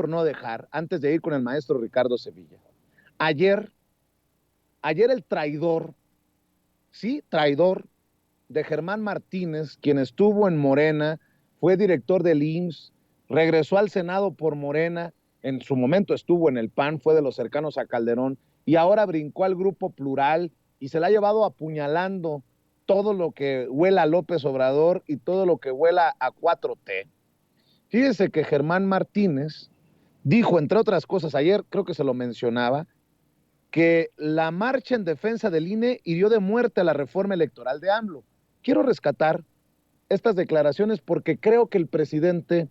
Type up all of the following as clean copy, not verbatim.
por no dejar, antes de ir con el maestro Ricardo Sevilla. Ayer el traidor, sí, traidor de Germán Martínez, quien estuvo en Morena, fue director del IMSS, regresó al Senado por Morena, en su momento estuvo en el PAN, fue de los cercanos a Calderón, y ahora brincó al Grupo Plural y se la ha llevado apuñalando todo lo que huela a López Obrador y todo lo que huela a 4T. Fíjese que Germán Martínez dijo, entre otras cosas, ayer creo que se lo mencionaba, que la marcha en defensa del INE hirió de muerte a la reforma electoral de AMLO. Quiero rescatar estas declaraciones porque creo que el presidente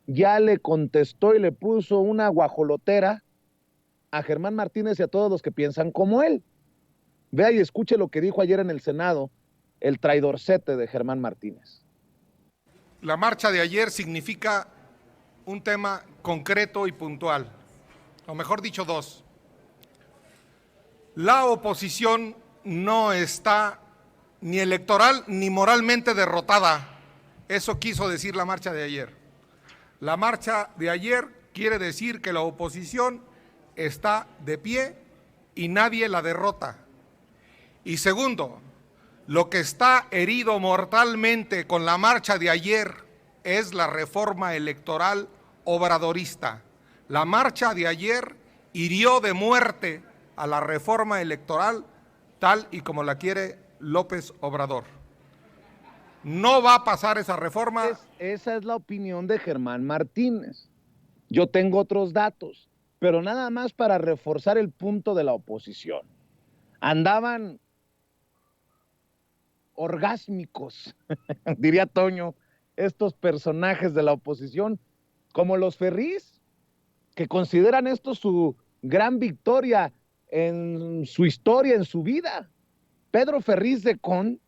ya le contestó y le puso una guajolotera a Germán Martínez y a todos los que piensan como él. Vea y escuche lo que dijo ayer en el Senado el traidorcete de Germán Martínez. La marcha de ayer significa un tema concreto y puntual, o mejor dicho, dos. La oposición no está ni electoral ni moralmente derrotada. Eso quiso decir la marcha de ayer. La marcha de ayer quiere decir que la oposición está de pie y nadie la derrota. Y segundo, lo que está herido mortalmente con la marcha de ayer es la reforma electoral obradorista. La marcha de ayer hirió de muerte a la reforma electoral tal y como la quiere López Obrador. No va a pasar esa reforma. Esa es la opinión de Germán Martínez. Yo tengo otros datos, pero nada más para reforzar el punto de la oposición. Andaban orgásmicos, diría Toño, estos personajes de la oposición, como los Ferriz, que consideran esto su gran victoria en su historia, en su vida. Pedro Ferriz de Con,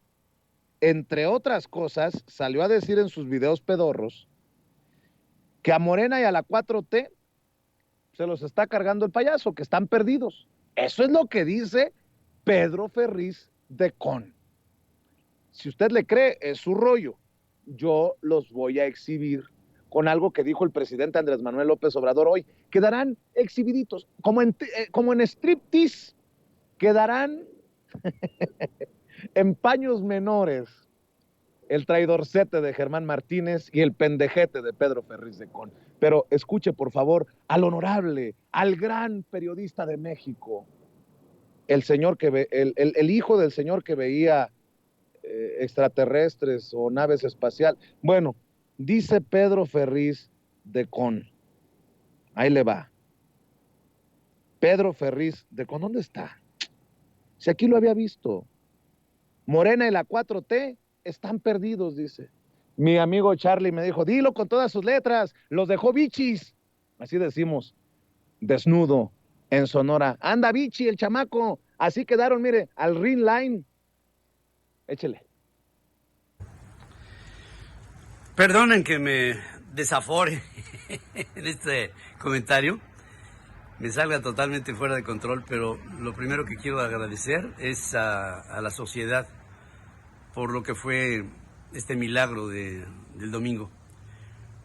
entre otras cosas, salió a decir en sus videos pedorros que a Morena y a la 4T se los está cargando el payaso, que están perdidos. Eso es lo que dice Pedro Ferriz de Con. Si usted le cree, es su rollo. Yo los voy a exhibir con algo que dijo el presidente Andrés Manuel López Obrador hoy. Quedarán exhibiditos, como en striptease, quedarán en paños menores el traidorcete de Germán Martínez y el pendejete de Pedro Ferriz de Con. Pero escuche, por favor, al honorable, al gran periodista de México, el señor que el hijo del señor que veía extraterrestres o naves espaciales. Bueno, dice Pedro Ferriz de Con. Ahí le va. Pedro Ferriz de Con, ¿dónde está? Si aquí lo había visto. Morena y la 4T están perdidos, dice. Mi amigo Charlie me dijo, dilo con todas sus letras, los dejó bichis. Así decimos, desnudo, en Sonora. Anda bichi el chamaco. Así quedaron, mire, al ring line. Échele. Perdonen que me desafore en este comentario, me salga totalmente fuera de control, pero lo primero que quiero agradecer es a la sociedad por lo que fue este milagro del domingo.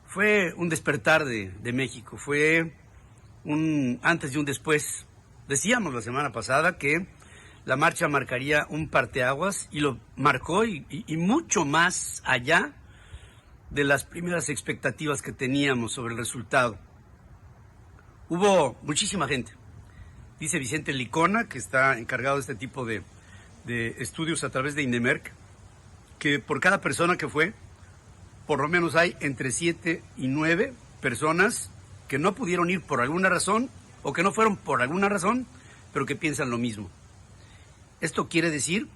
Fue un despertar de México, fue un antes y un después. Decíamos la semana pasada que la marcha marcaría un parteaguas y lo marcó y mucho más allá de las primeras expectativas que teníamos sobre el resultado. Hubo muchísima gente. Dice Vicente Licona, que está encargado de este tipo de estudios a través de INEMERC, que por cada persona que fue, por lo menos hay entre 7 y 9 personas que no pudieron ir por alguna razón o que no fueron por alguna razón, pero que piensan lo mismo. Esto quiere decir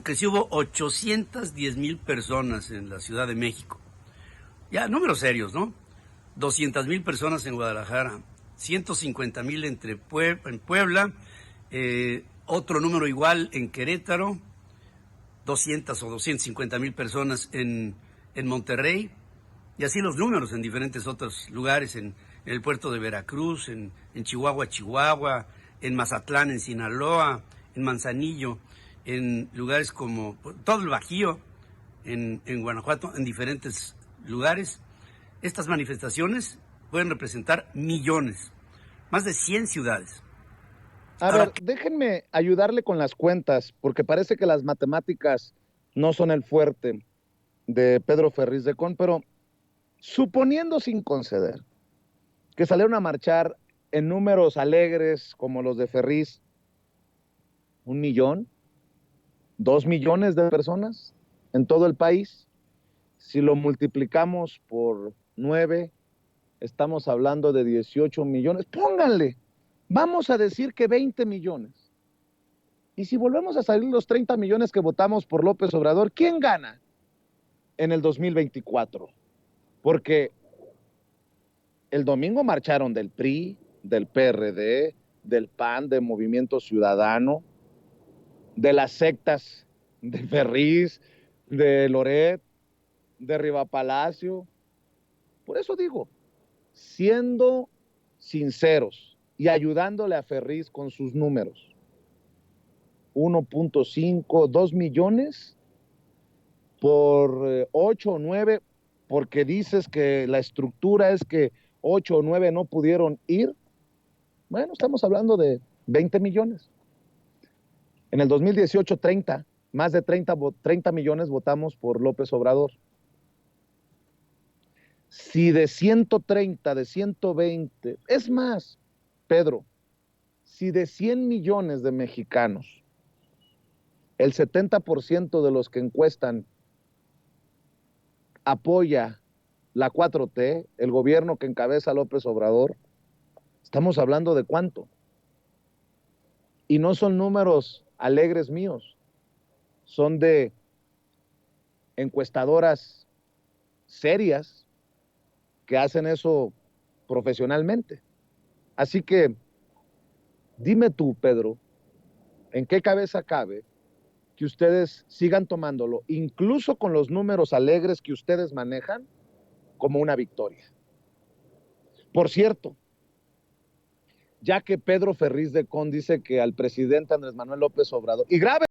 que sí hubo 810,000 personas en la Ciudad de México. Ya, números serios, ¿no? 200,000 personas en Guadalajara, 150,000 en Puebla, otro número igual en Querétaro, 200 o 250,000 personas en Monterrey, y así los números en diferentes otros lugares, en el puerto de Veracruz, en Chihuahua, en Mazatlán, en Sinaloa, en Manzanillo, en lugares como todo el Bajío, en Guanajuato, en diferentes lugares. Estas manifestaciones pueden representar millones, más de 100 ciudades. A ver, déjenme ayudarle con las cuentas, porque parece que las matemáticas no son el fuerte de Pedro Ferriz de Con, pero suponiendo sin conceder que salieron a marchar en números alegres como los de Ferriz, 1 millón, 2 millones de personas en todo el país, si lo multiplicamos por 9, estamos hablando de 18 millones. Pónganle, vamos a decir que 20 millones. Y si volvemos a salir los 30 millones que votamos por López Obrador, ¿quién gana en el 2024? Porque el domingo marcharon del PRI, del PRD, del PAN, de Movimiento Ciudadano, de las sectas de Ferriz, de Loret, de Riva Palacio. Por eso digo, siendo sinceros y ayudándole a Ferriz con sus números, 1.5, 2 millones por 8 o 9, porque dices que la estructura es que 8 o 9 no pudieron ir. Bueno, estamos hablando de 20 millones. En el 2018, 30, más de 30 millones votamos por López Obrador. Si de 130, de 120, es más, Pedro, si de 100 millones de mexicanos, el 70% de los que encuestan apoya la 4T, el gobierno que encabeza López Obrador, estamos hablando de cuánto. Y no son números alegres míos, son de encuestadoras serias que hacen eso profesionalmente. Así que, dime tú, Pedro, ¿en qué cabeza cabe que ustedes sigan tomándolo, incluso con los números alegres que ustedes manejan, como una victoria? Por cierto, ya que Pedro Ferriz de Con dice que al presidente Andrés Manuel López Obrador, y grave